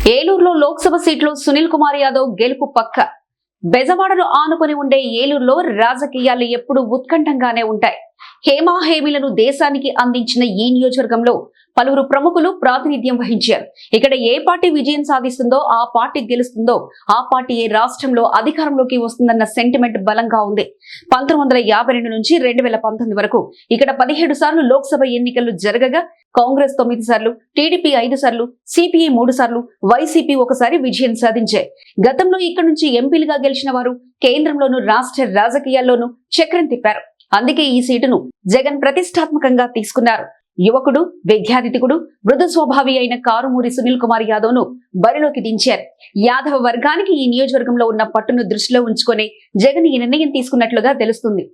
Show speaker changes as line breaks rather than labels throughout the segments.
ఏలూరులో లోక్సభ సీట్లో సునీల్ కుమార్ యాదవ్ గెలుపు పక్క. బెజవాడను ఆనుకొని ఉండే ఏలూరులో రాజకీయాలు ఎప్పుడూ ఉత్కంఠంగానే ఉంటాయి. హేమాహేమిలను దేశానికి అందించిన ఈ నియోజకవర్గంలో పలువురు ప్రముఖులు ప్రాతినిధ్యం వహించారు. ఇక్కడ ఏ పార్టీ విజయం సాధిస్తుందో, ఆ పార్టీ గెలుస్తుందో, ఆ పార్టీ ఏ రాష్ట్రంలో అధికారంలోకి వస్తుందన్న సెంటిమెంట్ బలంగా ఉంది. 1952 నుంచి 2019 వరకు ఇక్కడ 17 సార్లు లోక్సభ ఎన్నికలు జరగగా కాంగ్రెస్ 9 సార్లు, టీడీపీ 5 సార్లు, సిపిఐ 3 సార్లు, వైసీపీ ఒకసారి విజయం సాధించాయి. గతంలో ఇక్కడ నుంచి ఎంపీలుగా గెలిచిన వారు కేంద్రంలోనూ రాష్ట్ర రాజకీయాల్లోనూ చక్రం తిప్పారు. అందుకే ఈ సీటును జగన్ ప్రతిష్టాత్మకంగా తీసుకున్నారు. యువకుడు, విద్యాధికుడు, మృదు స్వభావి అయిన కారుమూరి సునీల్ కుమార్ యాదవ్ ను బరిలోకి దించారు. యాదవ వర్గానికి ఈ నియోజకవర్గంలో ఉన్న పట్టును దృష్టిలో ఉంచుకొని జగన్ ఈ నిర్ణయం తీసుకున్నట్లుగా తెలుస్తుంది.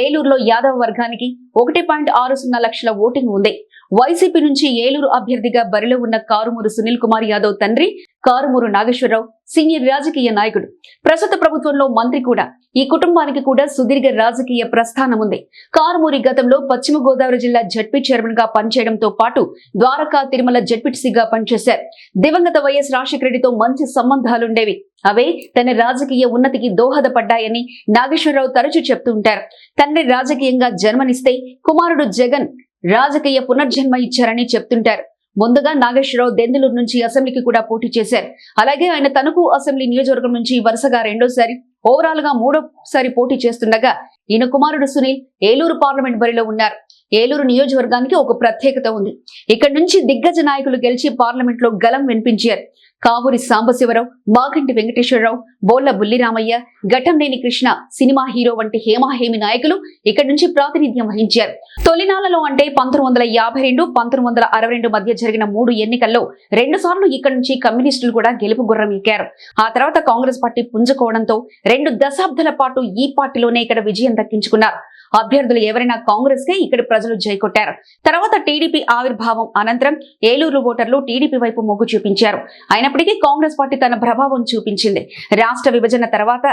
ఏలూరులో యాదవ వర్గానికి 1.60 లక్షల ఓటింగ్ ఉంది. వైసీపీ నుంచి ఏలూరు అభ్యర్థిగా బరిలో ఉన్న కారుమూరి సునీల్ కుమార్ యాదవ్ తండ్రి కారుమూరు నాగేశ్వరరావు సీనియర్ రాజకీయ నాయకుడు, ప్రస్తుత ప్రభుత్వంలో మంత్రి కూడా. ఈ కుటుంబానికి కూడా సుదీర్ఘ రాజకీయ ప్రస్థానం ఉంది. కారుమూరి గతంలో పశ్చిమ గోదావరి జిల్లా జడ్పీ చైర్మన్ గా పనిచేయడంతో పాటు ద్వారకా, తిరుమల జడ్పీటీసీగా పనిచేశారు. దివంగత వైఎస్ రాజశేఖర రెడ్డితో మంచి సంబంధాలుండేవి. అవే తన రాజకీయ ఉన్నతికి దోహదపడ్డాయని నాగేశ్వరరావు తరచూ చెప్తూ ఉంటారు. తండ్రి రాజకీయంగా జన్మనిస్తే కుమారుడు జగన్ రాజకీయ పునర్జన్మ ఇచ్చారని చెప్తుంటారు. ముందుగా నాగేశ్వరరావు దెందులూరు నుంచి అసెంబ్లీకి కూడా పోటీ చేశారు. అలాగే ఆయన తణుకు అసెంబ్లీ నియోజకవర్గం నుంచి వరుసగా రెండోసారి, ఓవరాల్ గా మూడోసారి పోటీ చేస్తుండగా ఈయన కుమారుడు సునీల్ ఏలూరు పార్లమెంట్ బరిలో ఉన్నారు. ఏలూరు నియోజకవర్గానికి ఒక ప్రత్యేకత ఉంది. ఇక్కడ నుంచి దిగ్గజ నాయకులు గెలిచి పార్లమెంట్ లో గలం వినిపించారు. కావూరి సాంబశివరావు, మాగంటి వెంకటేశ్వరరావు, బోళ్ల బుల్లిరామయ్య, ఘటంనేని కృష్ణ, సినిమా హీరో వంటి హేమాహేమి నాయకులు ఇక్కడి నుంచి ప్రాతినిధ్యం వహించారు. తొలినాళ్లలో అంటే 1952, 1962 మధ్య జరిగిన 3 ఎన్నికల్లో 2 సార్లు ఇక్కడ నుంచి కమ్యూనిస్టులు కూడా గెలుపు గుర్రం ఎక్కారు. ఆ తర్వాత కాంగ్రెస్ పార్టీ పుంజుకోవడంతో 2 దశాబ్దాల పాటు ఈ పార్టీలోనే ఇక్కడ విజయం దక్కించుకున్నారు. అభ్యర్థులు ఎవరైనా కాంగ్రెస్ కే ఇక్కడ ప్రజలు జైకొట్టారు. తర్వాత టీడీపీ ఆవిర్భావం అనంతరం ఏలూరు ఓటర్లు టీడీపీ వైపు మొగ్గు చూపించారు. అయినప్పటికీ కాంగ్రెస్ పార్టీ తన ప్రభావం చూపించింది. రాష్ట్ర విభజన తర్వాత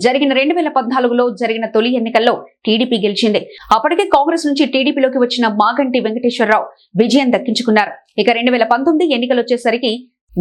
జరిగిన 2014లో జరిగిన తొలి ఎన్నికల్లో టీడీపీ గెలిచింది. అప్పటికే కాంగ్రెస్ నుంచి టీడీపీలోకి వచ్చిన మాగంటి వెంకటేశ్వరరావు విజయం దక్కించుకున్నారు. ఇక 2019 ఎన్నికలు వచ్చేసరికి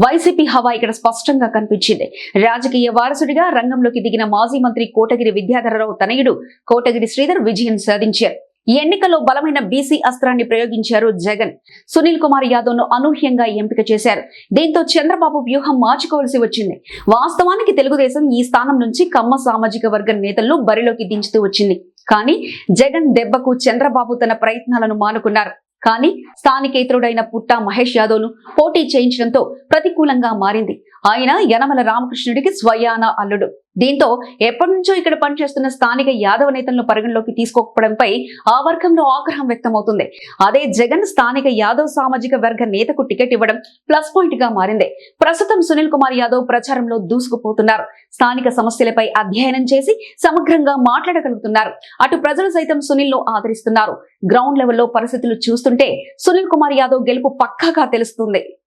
వైసీపీ హవా ఇక్కడ స్పష్టంగా కనిపించింది. రాజకీయ వారసుడిగా రంగంలోకి దిగిన మాజీ మంత్రి కోటగిరి విద్యాధరరావు తనయుడు కోటగిరి శ్రీధర్ విజయం సాధించారు. ఈ ఎన్నికల్లో బలమైన బీసీ అస్త్రాన్ని ప్రయోగించారు జగన్. సునీల్ కుమార్ యాదవ్ ను అనూహ్యంగా ఎంపిక చేశారు. దీంతో చంద్రబాబు వ్యూహం మార్చుకోవాల్సి వచ్చింది. వాస్తవానికి తెలుగుదేశం ఈ స్థానం నుంచి కమ్మ సామాజిక వర్గ నేతలను బరిలోకి దించుతూ వచ్చింది. కానీ జగన్ దెబ్బకు చంద్రబాబు తన ప్రయత్నాలను మానుకున్నారు. కానీ స్థానికేతరుడైన పుట్టా మహేష్ యాదవ్ ను పోటీ చేయించడంతో ప్రతికూలంగా మారింది. ఆయన యనమల రామకృష్ణుడికి స్వయాన అల్లుడు. దీంతో ఎప్పటి నుంచో ఇక్కడ పనిచేస్తున్న స్థానిక యాదవ నేతలను పరిగణలోకి తీసుకోకపోవడంపై ఆ వర్గంలో ఆగ్రహం వ్యక్తమవుతుంది. అదే జగన్ స్థానిక యాదవ్ సామాజిక వర్గ నేతకు టికెట్ ఇవ్వడం ప్లస్ పాయింట్ గా మారింది. ప్రస్తుతం సునీల్ కుమార్ యాదవ్ ప్రచారంలో దూసుకుపోతున్నారు. స్థానిక సమస్యలపై అధ్యయనం చేసి సమగ్రంగా మాట్లాడగలుగుతున్నారు. అటు ప్రజలు సైతం సునీల్ ను ఆదరిస్తున్నారు. గ్రౌండ్ లెవెల్లో పరిస్థితులు చూస్తుంటే సునీల్ కుమార్ యాదవ్ గెలుపు పక్కాగా తెలుస్తుంది.